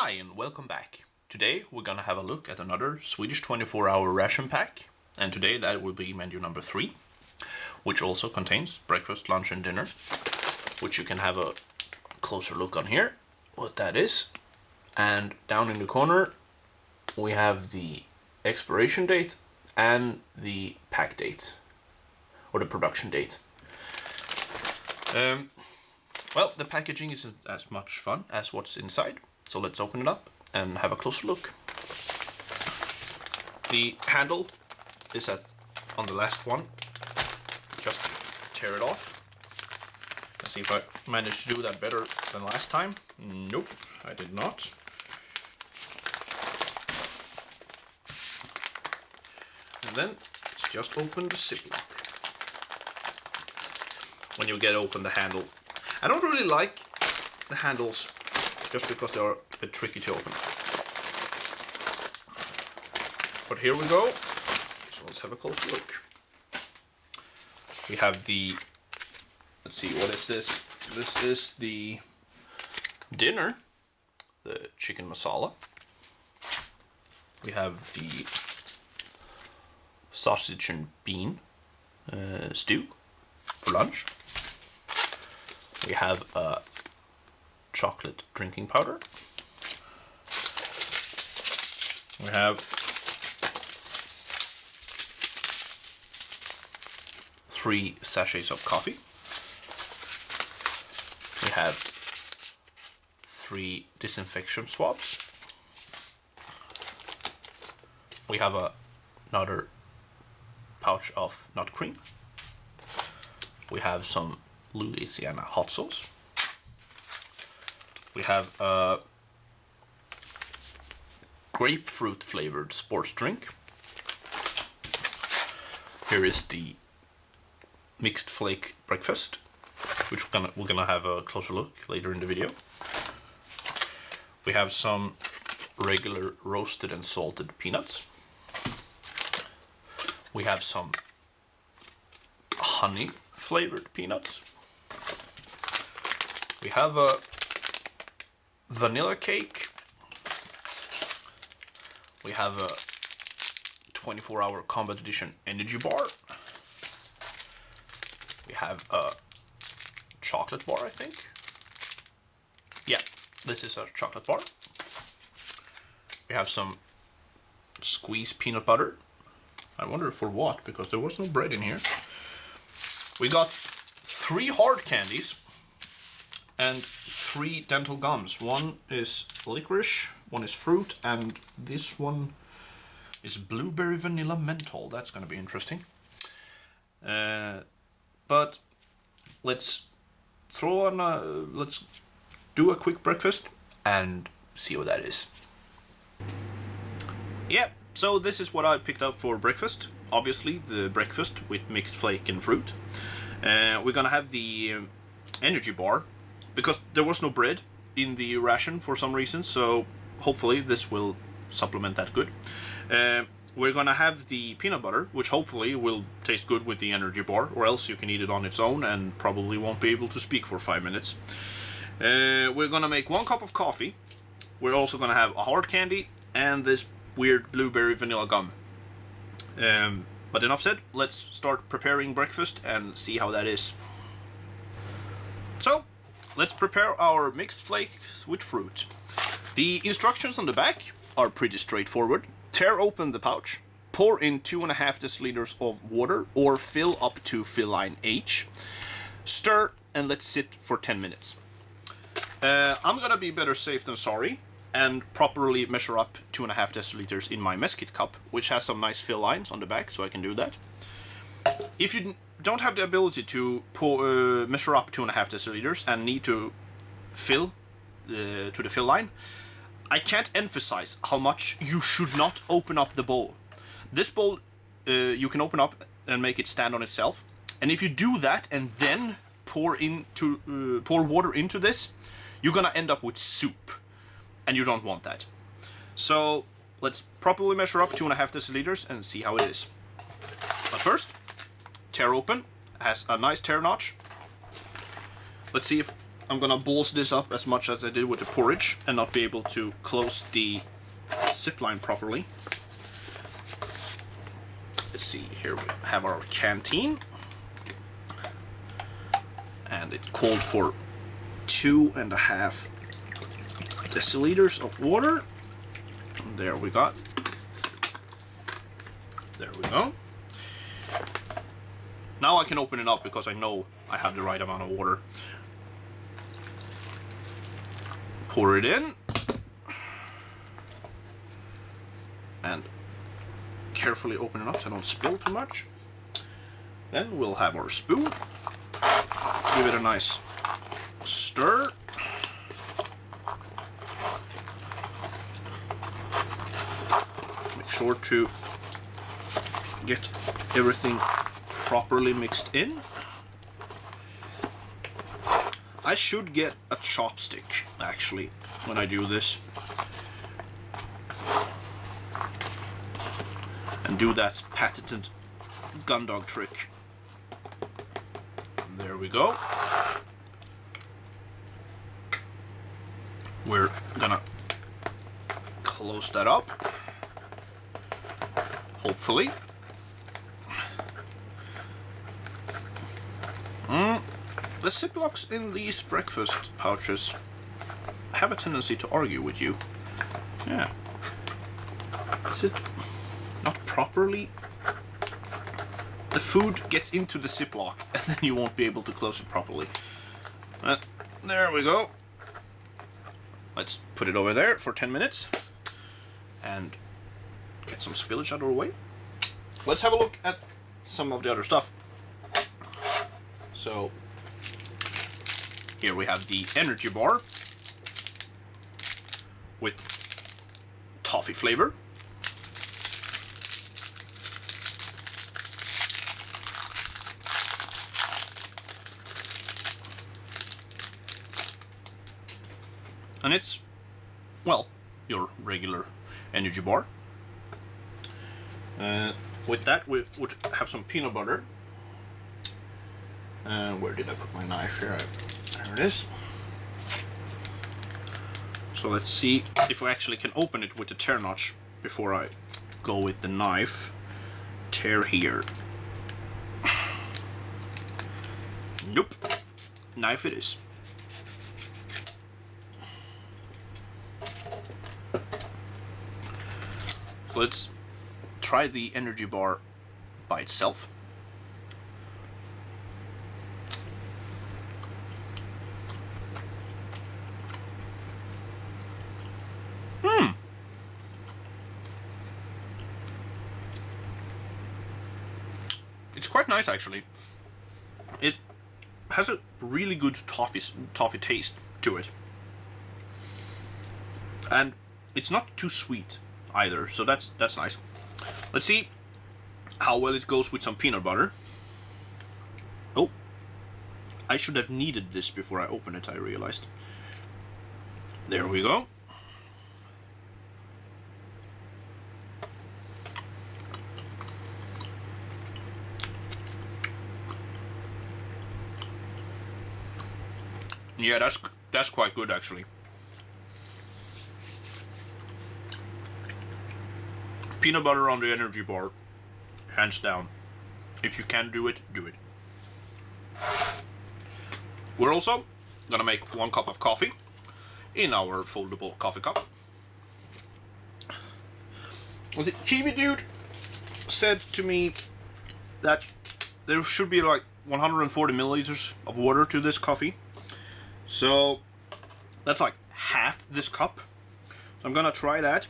Hi and welcome back. Today we're gonna have a look at another Swedish 24-hour ration pack, and today that will be menu number 3, which also contains breakfast, lunch and dinner, which you can have a closer look on here, what that is. And down in the corner we have the expiration date and the pack date, or the production date. Well, the packaging isn't as much fun as what's inside, so let's open it up and have a closer look. The handle is on the last one. Just tear it off. Let's see if I managed to do that better than last time. Nope, I did not. And then let's just open the ziplock. When you get open the handle, I don't really like the handles just because they are a bit tricky to open. But here we go. So let's have a closer look. We have the, let's see, what is this? This is the dinner, the chicken masala. We have the sausage and bean stew for lunch. We have a chocolate drinking powder. We have 3 sachets of coffee. We have 3 disinfection swabs. We have another pouch of nut cream. We have some Louisiana hot sauce. We have a grapefruit flavored sports drink. Here is the mixed flake breakfast, which we're gonna have a closer look later in the video. We have some regular roasted and salted peanuts. We have some honey flavored peanuts. We have a vanilla cake. We have a 24-hour combat edition energy bar. We have a chocolate bar, I think. Yeah, this is a chocolate bar. We have some squeezed peanut butter. I wonder for what, because there was no bread in here. We got 3 hard candies and 3 dental gums. One is licorice, one is fruit, and this one is blueberry vanilla menthol. That's gonna be interesting. But let's let's do a quick breakfast and see what that is. Yeah, so this is what I picked up for breakfast. Obviously the breakfast with mixed flake and fruit. We're gonna have the energy bar, because there was no bread in the ration for some reason, so hopefully this will supplement that good. We're gonna have the peanut butter, which hopefully will taste good with the energy bar, or else you can eat it on its own and probably won't be able to speak for 5 minutes. We're gonna make 1 cup of coffee. We're also gonna have a hard candy and this weird blueberry vanilla gum. But enough said, let's start preparing breakfast and see how that is. So, let's prepare our mixed flakes with fruit. The instructions on the back are pretty straightforward. Tear open the pouch, pour in 2.5 deciliters of water or fill up to fill line H. Stir and let sit for 10 minutes. I'm gonna be better safe than sorry and properly measure up 2.5 deciliters in my mess kit cup, which has some nice fill lines on the back, so I can do that. If you don't have the ability to measure up 2.5 deciliters and need to fill to the fill line, I can't emphasize how much you should not open up the bowl. This bowl you can open up and make it stand on itself, and if you do that and then pour water into this, you're gonna end up with soup, and you don't want that. So let's properly measure up 2.5 deciliters and see how it is. But first, tear open. It has a nice tear notch. Let's see if I'm gonna balls this up as much as I did with the porridge and not be able to close the zip line properly. Let's see, here we have our canteen. And it called for 2.5 deciliters of water. And there we go. There we go. Now I can open it up because I know I have the right amount of water. Pour it in. And carefully open it up so I don't spill too much. Then we'll have our spoon. Give it a nice stir. Make sure to get everything properly mixed in. I should get a chopstick actually when I do this and do that patented gun dog trick. There we go. We're gonna close that up, hopefully. The Ziplocs in these breakfast pouches have a tendency to argue with you. Yeah. Is it not properly? The food gets into the Ziploc and then you won't be able to close it properly. There we go. Let's put it over there for 10 minutes and get some spillage out of the way. Let's have a look at some of the other stuff. So here we have the energy bar with toffee flavor. And it's, well, your regular energy bar. With that we would have some peanut butter. Where did I put my knife here? There it is. So let's see if we actually can open it with the tear notch before I go with the knife. Tear here. Nope. Knife it is. So let's try the energy bar by itself. It's quite nice actually. It has a really good toffee taste to it. And it's not too sweet either, so that's nice. Let's see how well it goes with some peanut butter. Oh, I should have kneaded this before I open it, I realized. There we go. Yeah, that's quite good actually. Peanut butter on the energy bar, hands down. If you can do it, do it. We're also gonna make 1 cup of coffee in our foldable coffee cup. Was it Kiwi Dude said to me that there should be like 140 milliliters of water to this coffee. So that's like half this cup. So I'm gonna try that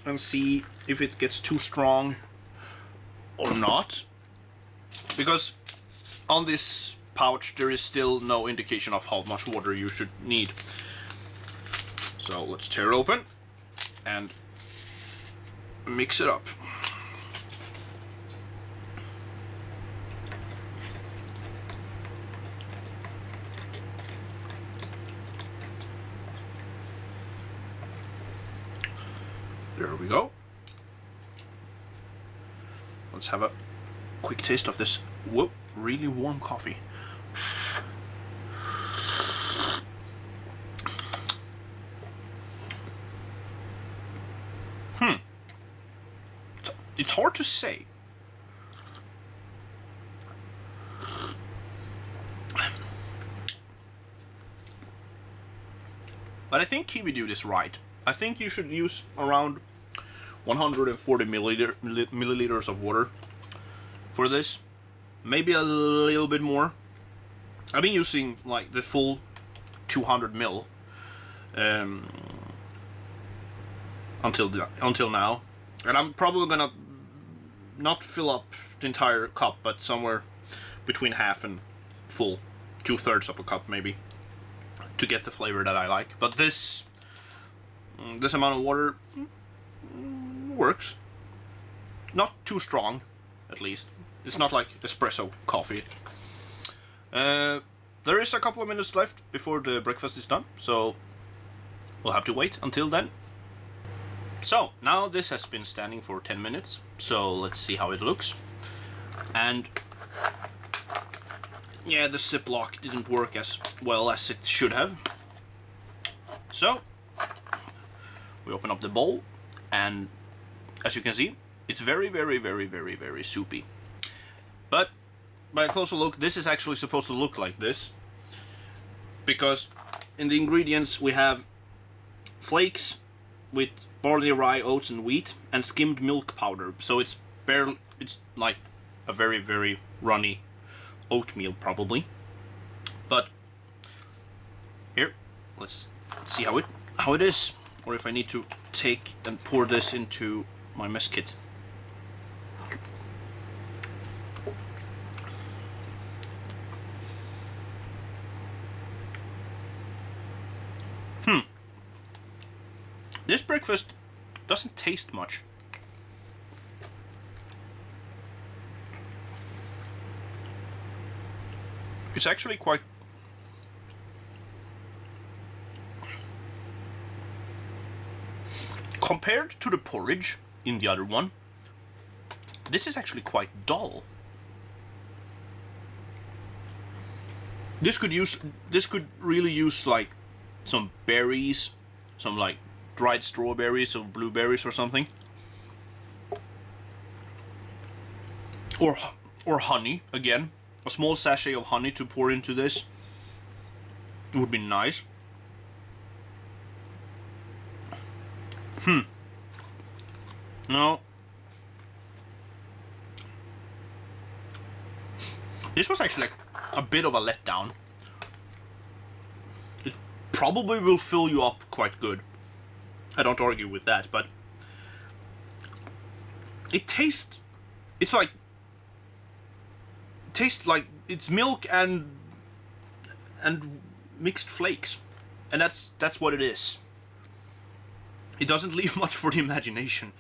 and see if it gets too strong or not. Because on this pouch there is still no indication of how much water you should need. So let's tear it open and mix it up. There we go. Let's have a quick taste of this really warm coffee. It's hard to say. But I think Kiwi do this right. I think you should use around 140 milliliters of water for this. Maybe a little bit more. I've been using like the full 200 ml until now, and I'm probably gonna not fill up the entire cup, but somewhere between half and full, 2/3 of a cup maybe, to get the flavor that I like. But this amount of water works. Not too strong, at least. It's not like espresso coffee. There is a couple of minutes left before the breakfast is done, so we'll have to wait until then. So, now this has been standing for 10 minutes, so let's see how it looks. And yeah, the Ziploc didn't work as well as it should have. So, we open up the bowl, and as you can see, it's very, very, very, very, very soupy. But by a closer look, this is actually supposed to look like this, because in the ingredients we have flakes with barley, rye, oats, and wheat, and skimmed milk powder. So it's like a very, very runny oatmeal probably. But here, let's see how it is, or if I need to take and pour this into my mess kit. This breakfast doesn't taste much. It's actually quite... Compared to the porridge in the other one, this is actually quite dull. This could really use like some berries, some like dried strawberries or blueberries or something, or honey. Again, a small sachet of honey to pour into this would be nice. No, this was actually like a bit of a letdown. It probably will fill you up quite good. I don't argue with that, but it's like it's milk and mixed flakes, and that's what it is. It doesn't leave much for the imagination.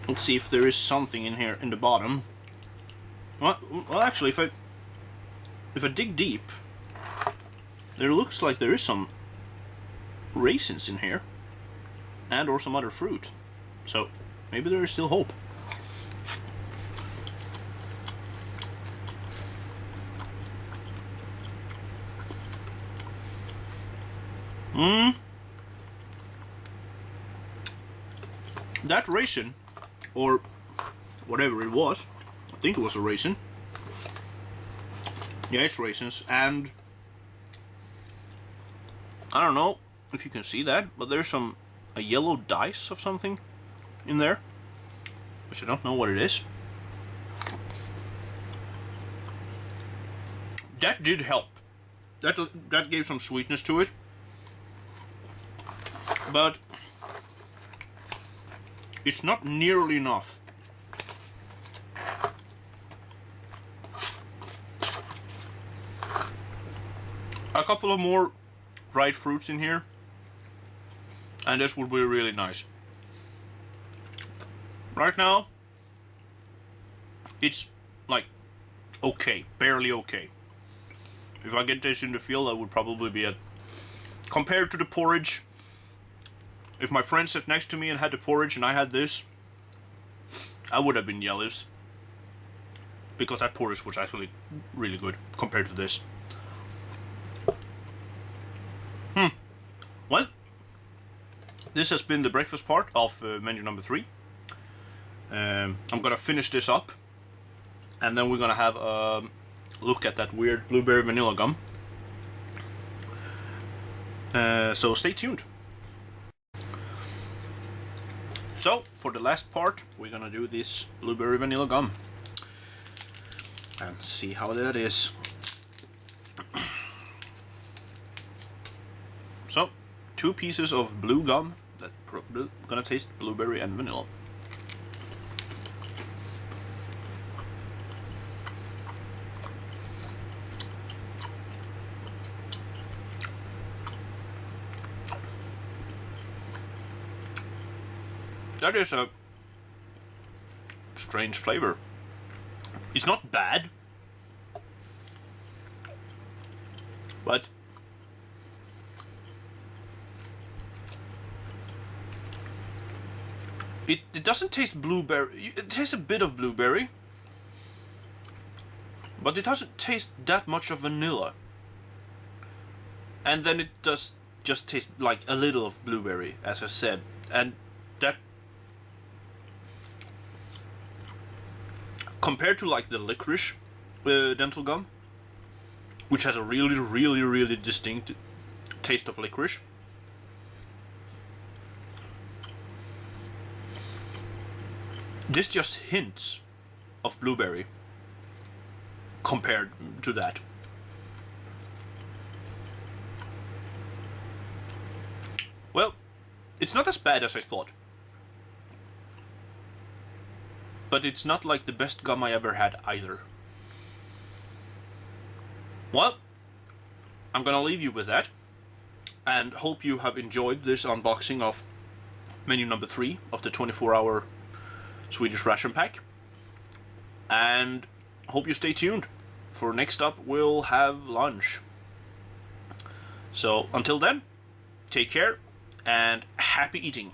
Let's see if there is something in here in the bottom. Well, actually, if I dig deep, there looks like there is some raisins in here, and or some other fruit. So maybe there is still hope. That raisin, or whatever it was, I think it was a raisin. Yeah, it's raisins, and I don't know if you can see that, but there's a yellow dice of something in there, which I don't know what it is. That did help. That gave some sweetness to it, but it's not nearly enough. A couple of more dried fruits in here, and this would be really nice. Right now, it's like okay, barely okay. If I get this in the field, I would probably be at... Compared to the porridge, if my friend sat next to me and had the porridge and I had this, I would have been jealous. Because that porridge was actually really good compared to this. this has been the breakfast part of menu number 3. I'm gonna finish this up, and then we're gonna have a look at that weird blueberry vanilla gum. So stay tuned. So for the last part, we're gonna do this blueberry vanilla gum and see how that is. So 2 pieces of blue gum that's probably gonna taste blueberry and vanilla. That is a strange flavor. It's not bad, but it doesn't taste blueberry. It tastes a bit of blueberry, but it doesn't taste that much of vanilla. And then it does just taste like a little of blueberry, as I said, and that, compared to like the licorice dental gum, which has a really distinct taste of licorice, this just hints of blueberry compared to that. Well, it's not as bad as I thought. But it's not like the best gum I ever had either. Well, I'm gonna leave you with that, and hope you have enjoyed this unboxing of menu number 3 of the 24-hour Swedish ration pack. And hope you stay tuned, for next up we'll have lunch. So until then, take care and happy eating.